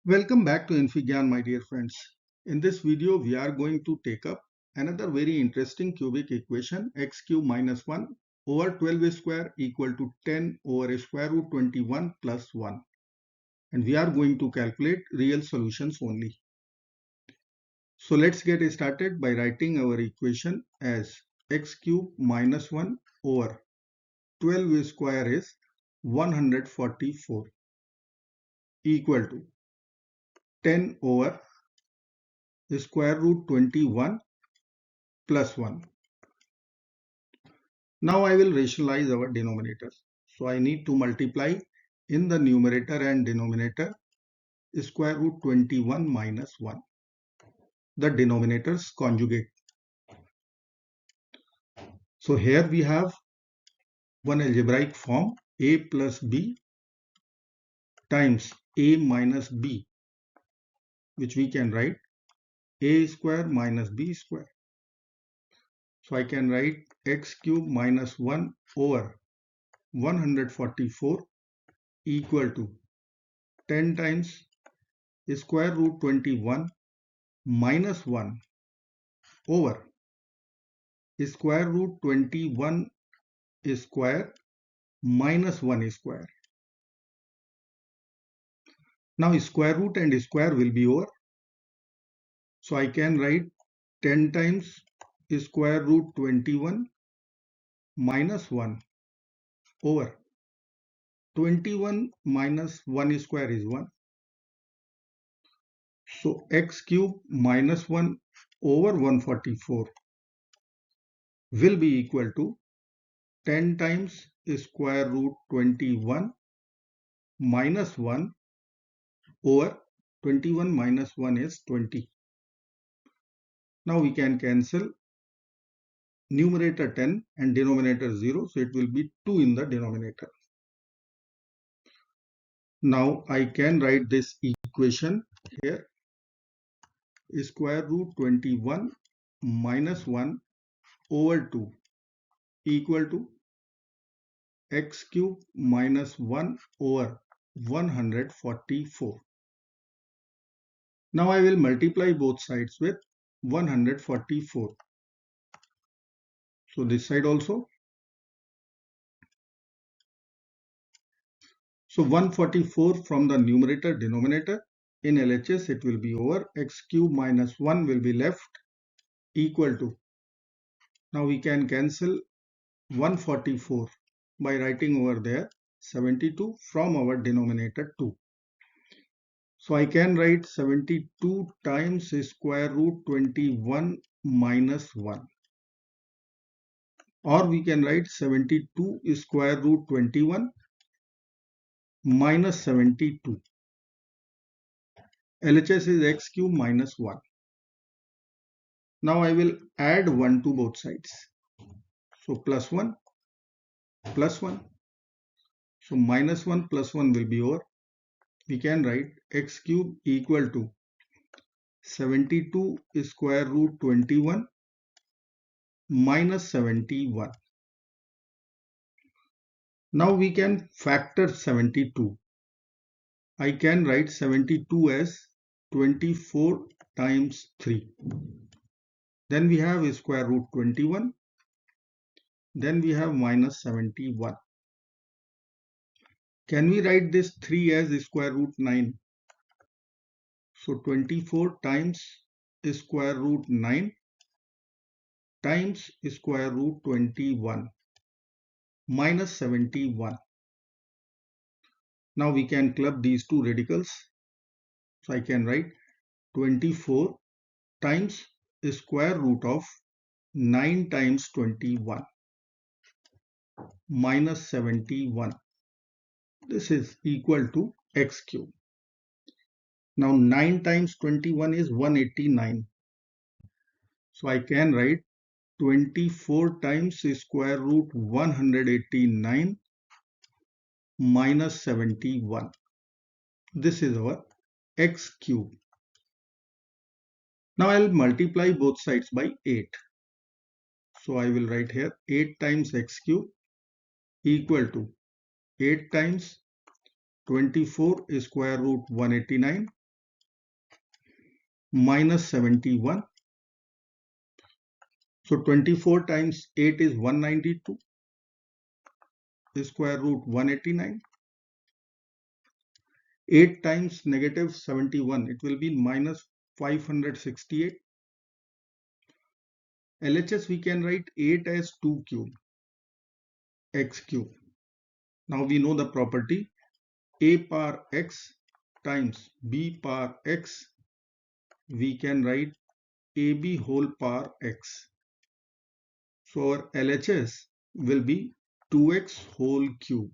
Welcome back to infyGyan, my dear friends. In this video, we are going to take up another very interesting cubic equation x cube minus 1 over 12 square equal to 10 over square root 21 plus 1. And we are going to calculate real solutions only. So let's get started by writing our equation as x cube minus 1 over 12 square is 144 equal to 10 over square root 21 plus 1. Now I will rationalize our denominators. So I need to multiply in the numerator and denominator square root 21 minus 1. The denominators conjugate. So here we have one algebraic form a plus b times a minus b, which we can write a square minus b square. So I can write x cube minus 1 over 144 equal to 10 times square root 21 minus 1 over square root 21 square minus 1 square. Now square root and square will be over. So I can write 10 times square root 21 minus 1 over 21 minus 1 square is 1. So x cube minus 1 over 144 will be equal to 10 times square root 21 minus 1 over 21 minus 1 is 20. Now we can cancel numerator 10 and denominator 0, so it will be 2 in the denominator. Now I can write this equation here. Square root 21 minus 1 over 2 equal to x cube minus 1 over 144. Now I will multiply both sides with 144. So this side also. So 144 from the numerator denominator. In LHS it will be over x cube minus 1 will be left equal to. Now we can cancel 144 by writing over there 72 from our denominator 2. So I can write 72 times square root 21 minus 1. Or we can write 72 square root 21 minus 72. LHS is x cube minus 1. Now I will add 1 to both sides. So plus 1, plus 1. So minus 1 plus 1 will be over. We can write x cube equal to 72 square root 21 minus 71. Now we can factor 72. I can write 72 as 24 times 3. Then we have square root 21. Then we have minus 71. Can we write this 3 as square root 9? So 24 times square root 9 times square root 21 minus 71. Now we can club these two radicals. So I can write 24 times square root of 9 times 21 minus 71. This is equal to x cube. Now 9 times 21 is 189. So I can write 24 times square root 189 minus 71. This is our x cube. Now I will multiply both sides by 8. So I will write here 8 times x cube equal to 8 times 24 square root 189 minus 71. So 24 times 8 is 192. Square root 189. 8 times negative 71, it will be minus 568. LHS we can write 8 as 2 cube, x cube. Now we know the property a power x times b power x, we can write ab whole power x. So our LHS will be 2x whole cube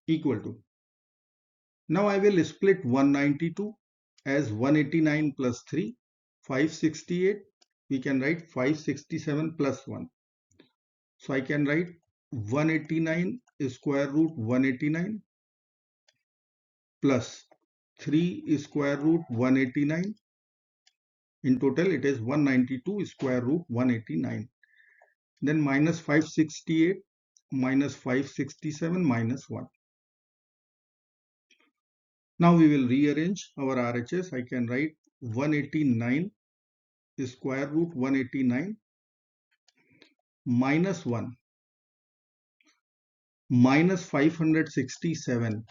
equal to. Now I will split 192 as 189 plus 3, 568. We can write 567 plus 1. So I can write 189 square root 189 plus 3 square root 189. In total it is 192 square root 189. Then minus 568 minus 567 minus 1. Now we will rearrange our RHS. I can write 189 square root 189 minus 1 minus 567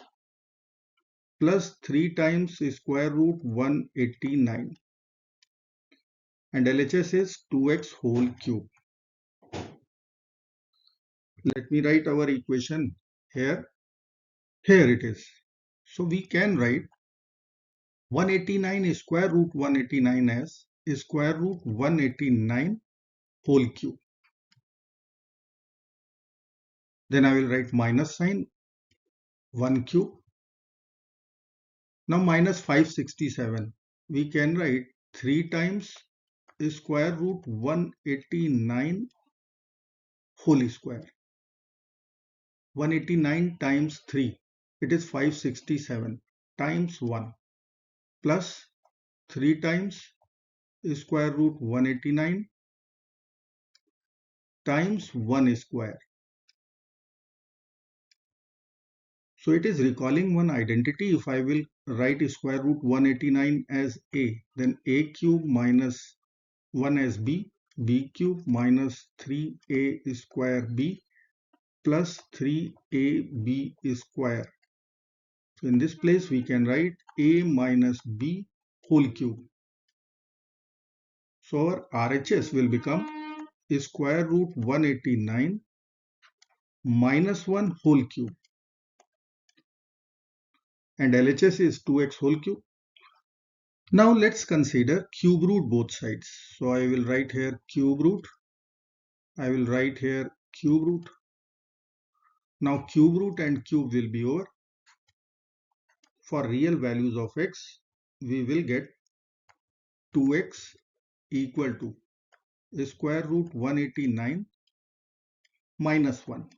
plus 3 times square root 189, and LHS is 2x whole cube. Let me write our equation here. Here it is. So we can write 189 square root 189 as square root 189 whole cube. Then I will write minus sign 1 cube. Now minus 567. We can write 3 times square root 189 whole square. 189 times 3, it is 567 times 1 plus 3 times square root 189 times 1 square. So it is recalling one identity. If I will write square root 189 as a, then a cube minus 1 as b, b cube minus 3a square b plus 3ab square. So in this place we can write a minus b whole cube. So our RHS will become square root 189 minus 1 whole cube, and LHS is 2x whole cube. Now let's consider cube root both sides. So I will write here cube root. I will write here cube root. Now cube root and cube will be over. For real values of x, we will get 2x equal to square root 189 minus 1.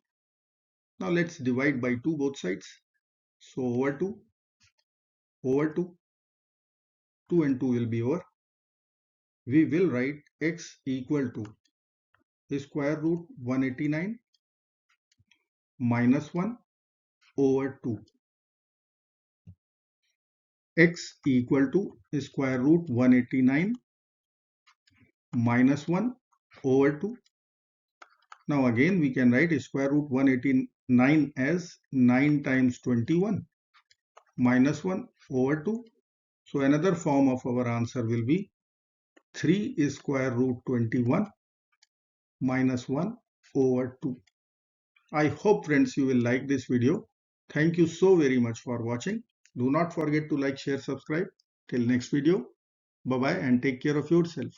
Now let's divide by 2 both sides. So over 2, 2 and 2 will be over. We will write x equal to square root 189 minus 1 over 2. X equal to square root 189 minus 1 over 2. Now again we can write square root 189 as 9 times 21 minus 1 over 2. So another form of our answer will be 3 square root 21 minus 1 over 2. I hope friends you will like this video. Thank you so very much for watching. Do not forget to like, share, subscribe. Till next video. Bye bye and take care of yourself.